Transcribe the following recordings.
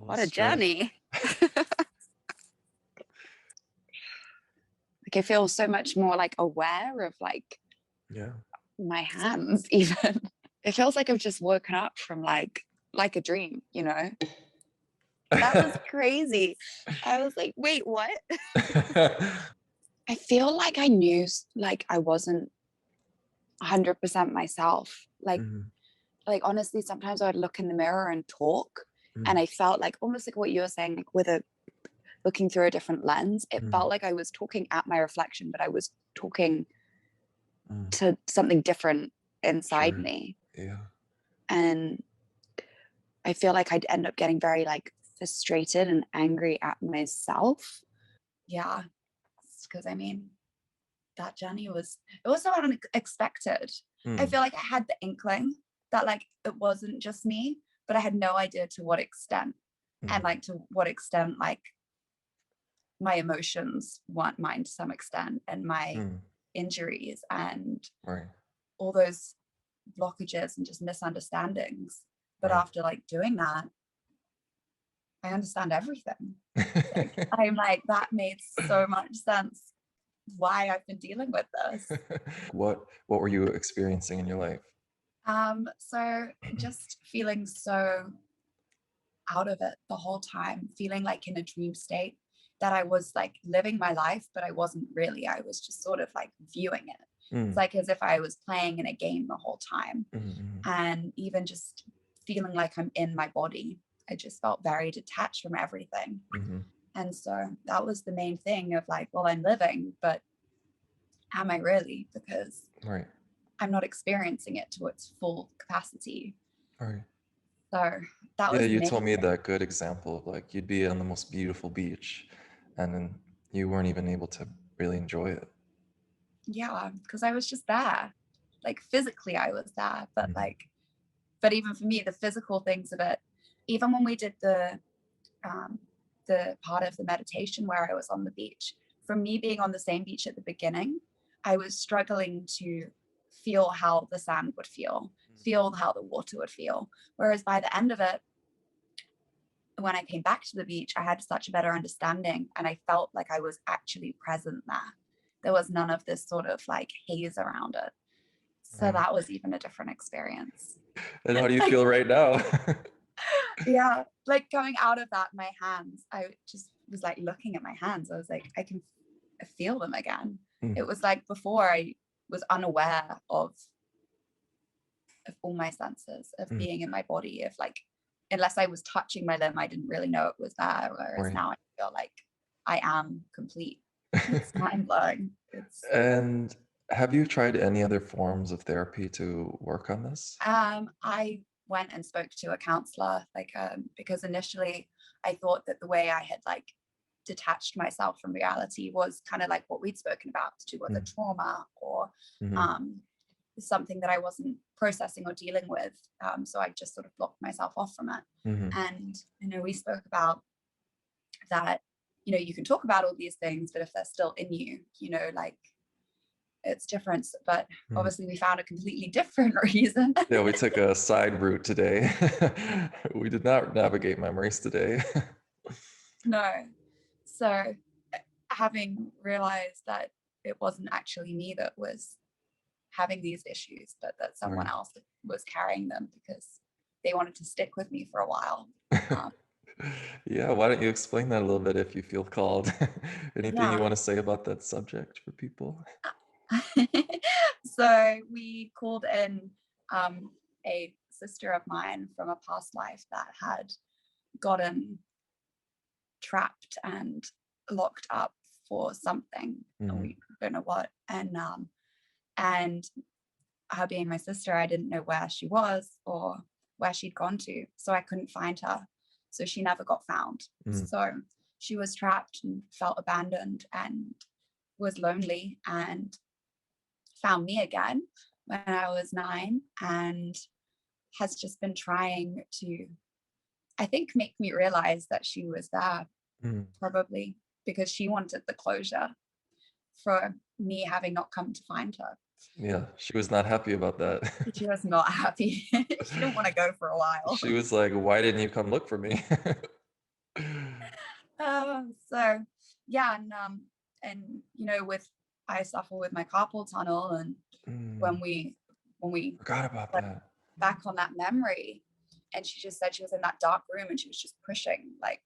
What a journey. Like I feel so much more like aware of like my hands even. It feels like I've just woken up from like a dream, you know? That was crazy. I was like, wait, what? I feel like I knew like I wasn't 100% myself. Like honestly, sometimes I would look in the mirror and talk and I felt like almost like what you were saying, like with looking through a different lens, it felt like I was talking at my reflection, but I was talking to something different inside me. Yeah. And I feel like I'd end up getting very like frustrated and angry at myself. Yeah. Because I mean, that journey was so unexpected. I feel like I had the inkling that like it wasn't just me, but I had no idea to what extent and like to what extent like my emotions weren't mine to some extent, and my injuries and all those blockages and just misunderstandings. But after like doing that, I understand everything. Like, I'm like, that made so much sense why I've been dealing with this. What were you experiencing in your life? So just feeling so out of it the whole time, feeling like in a dream state, that I was like living my life, but I wasn't really. I was just sort of like viewing it. It's like as if I was playing in a game the whole time. And even just feeling like I'm in my body, I just felt very detached from everything. And so that was the main thing of like, well, I'm living, but am I really? Because I'm not experiencing it to its full capacity. So that was you told me that good example of like you'd be on the most beautiful beach and then you weren't even able to really enjoy it. Yeah, because I was just there. Like physically I was there, but but even for me, the physical things of it, even when we did the part of the meditation where I was on the beach, from me being on the same beach at the beginning, I was struggling to feel how the sand would feel how the water would feel. Whereas by the end of it, when I came back to the beach, I had such a better understanding and I felt like I was actually present there. There was none of this sort of like haze around it. So that was even a different experience. And how do you feel right now? Yeah, like coming out of that, my hands, I just was like looking at my hands. I was like, I can feel them again. It was like before I was unaware of all my senses, of being in my body, of like, unless I was touching my limb, I didn't really know it was there. Whereas now I feel like I am complete. It's mind-blowing. And have you tried any other forms of therapy to work on this? I went and spoke to a counselor, like because initially I thought that the way I had like detached myself from reality was kind of like what we'd spoken about, to do with a trauma or something that I wasn't processing or dealing with. So I just sort of blocked myself off from it. And, you know, we spoke about that, you know, you can talk about all these things, but if they're still in you, you know, like it's different. But obviously we found a completely different reason. Yeah, we took a side route today. We did not navigate memories today. No. So having realized that it wasn't actually me that was having these issues, but that someone else was carrying them because they wanted to stick with me for a while. Yeah, why don't you explain that a little bit if you feel called? Anything you want to say about that subject for people? So we called in a sister of mine from a past life that had gotten trapped and locked up for something, and we don't know what. And her being my sister, I didn't know where she was or where she'd gone to, so I couldn't find her. So she never got found. So she was trapped and felt abandoned and was lonely, and found me again when I was 9, and has just been trying to, I think, make me realize that she was there, probably because she wanted the closure for me having not come to find her. Yeah, she was not happy about that. She was not happy. She didn't want to go for a while. She was like, why didn't you come look for me? So yeah, and with I suffer with my carpal tunnel, and Mm, when we forgot about went that. back on that memory, and she just said she was in that dark room and she was just pushing like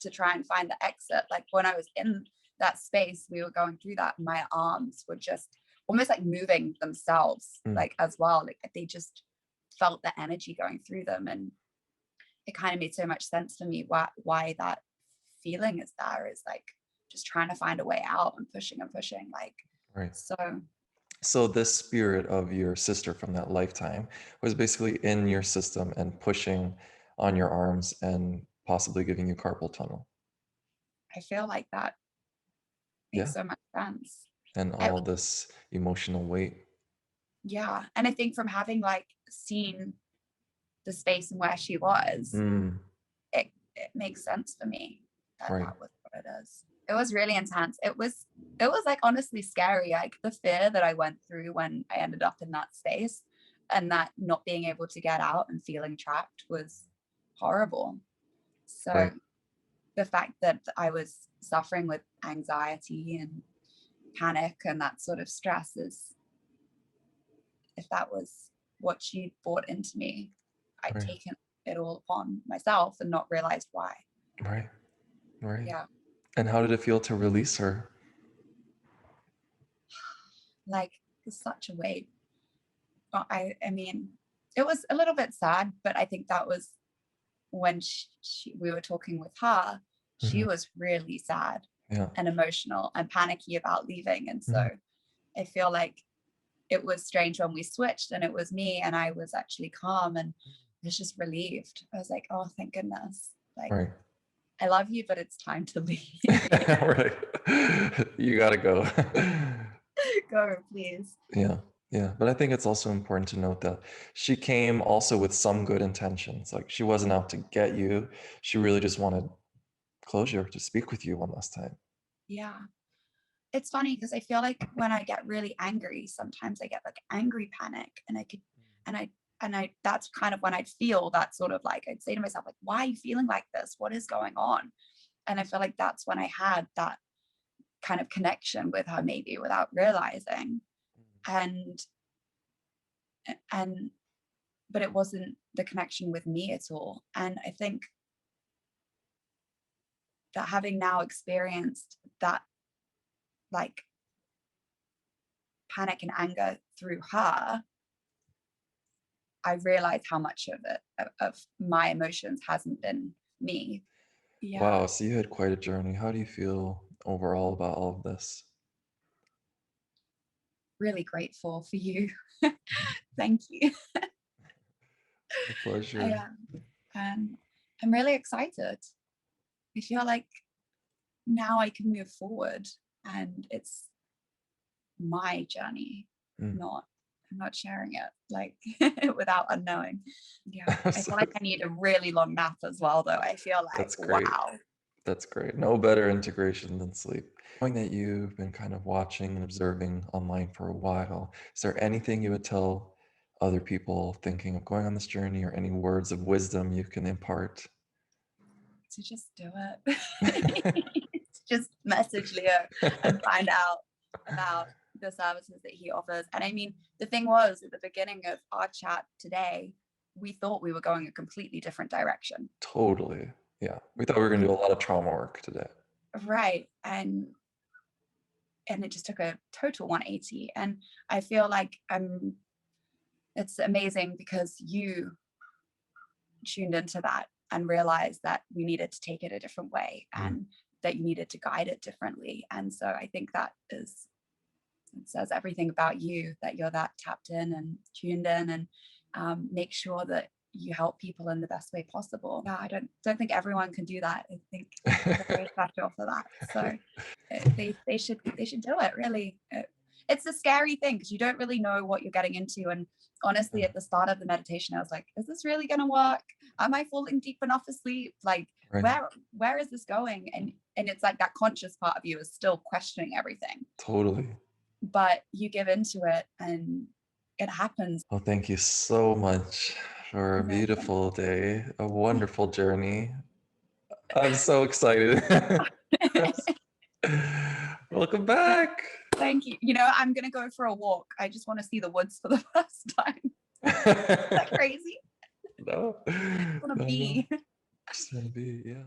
to try and find the exit. Like when I was in that space, we were going through that, my arms were just almost like moving themselves, Mm, like as well. Like they just felt the energy going through them, and it kind of made so much sense to me why that feeling is there, is like just trying to find a way out and pushing like. right. So So this spirit of your sister from that lifetime was basically in your system and pushing on your arms and possibly giving you carpal tunnel. I feel like that Yeah. makes so much sense. And I, all this emotional weight. yeah, and I think from having like seen the space and where she was, Mm, it makes sense for me that right. that was what it is. It was really intense. It was like honestly scary. Like the fear that I went through when I ended up in that space, and that not being able to get out and feeling trapped was horrible. So Right. the fact that I was suffering with anxiety and panic and that sort of stress, is if that was what she brought into me, I'd Right. taken it all upon myself and not realized why. Right. Right. Yeah. And how did it feel to release her? Like it's such a weight. I mean, it was a little bit sad, but I think that was when we were talking with her, she Hmm. was really sad Yeah. and emotional and panicky about leaving. And so Hmm. I feel like it was strange when we switched and it was me and I was actually calm and was just relieved. I was like, oh, thank goodness. Like, Right. I love you, but it's time to leave. Right. You gotta go. Go, please. Yeah. Yeah. But I think it's also important to note that she came also with some good intentions. Like she wasn't out to get you. She really just wanted closure to speak with you one last time. Yeah. It's funny because I feel like when I get really angry, sometimes I get like angry panic, and I could, and I, that's kind of when I'd feel that sort of like, I'd say to myself, like, why are you feeling like this? What is going on? And I feel like that's when I had that kind of connection with her, maybe without realizing. And, and, but it wasn't the connection with me at all. And I think that having now experienced that like panic and anger through her, I realize how much of it, of my emotions, hasn't been me. Yeah, Wow. So you had quite a journey. How do you feel overall about all of this? really grateful for you. Thank you. A I pleasure. am. And I'm really excited. I feel like now I can move forward, and it's my journey, Mm. not I'm not sharing it like without unknowing. Yeah. I feel like I need a really long nap as well though. I feel like That's great. wow. That's great. No better integration than sleep. Knowing that you've been kind of watching and observing online for a while, is there anything you would tell other people thinking of going on this journey or any words of wisdom you can impart? To just do it. Just message Leo and find out about the services that he offers. And I mean, the thing was, at the beginning of our chat today, we thought we were going a completely different direction. Totally. Yeah. We thought we were going to do a lot of trauma work today. Right. And it just took a total 180. And I feel like it's amazing because you tuned into that and realized that we needed to take it a different way, Mm. and that you needed to guide it differently. And so I think that is, it says everything about you, that you're that tapped in and tuned in, and make sure that you help people in the best way possible. Yeah, I don't think everyone can do that. I think you're very special for that. So they should do it. Really, it's a scary thing because you don't really know what you're getting into. And honestly, at the start of the meditation, I was like, "Is this really going to work? Am I falling deep enough asleep? Like, Right. where is this going?" And it's like that conscious part of you is still questioning everything, Totally. but you give into it and it happens. Well, thank you so much for a No, thank beautiful day, a wonderful journey. I'm so excited. Welcome back. Thank you. You know, I'm gonna go for a walk. I just want to see the woods for the first time. Is that crazy? No, I want to no, be. just want to be, yeah.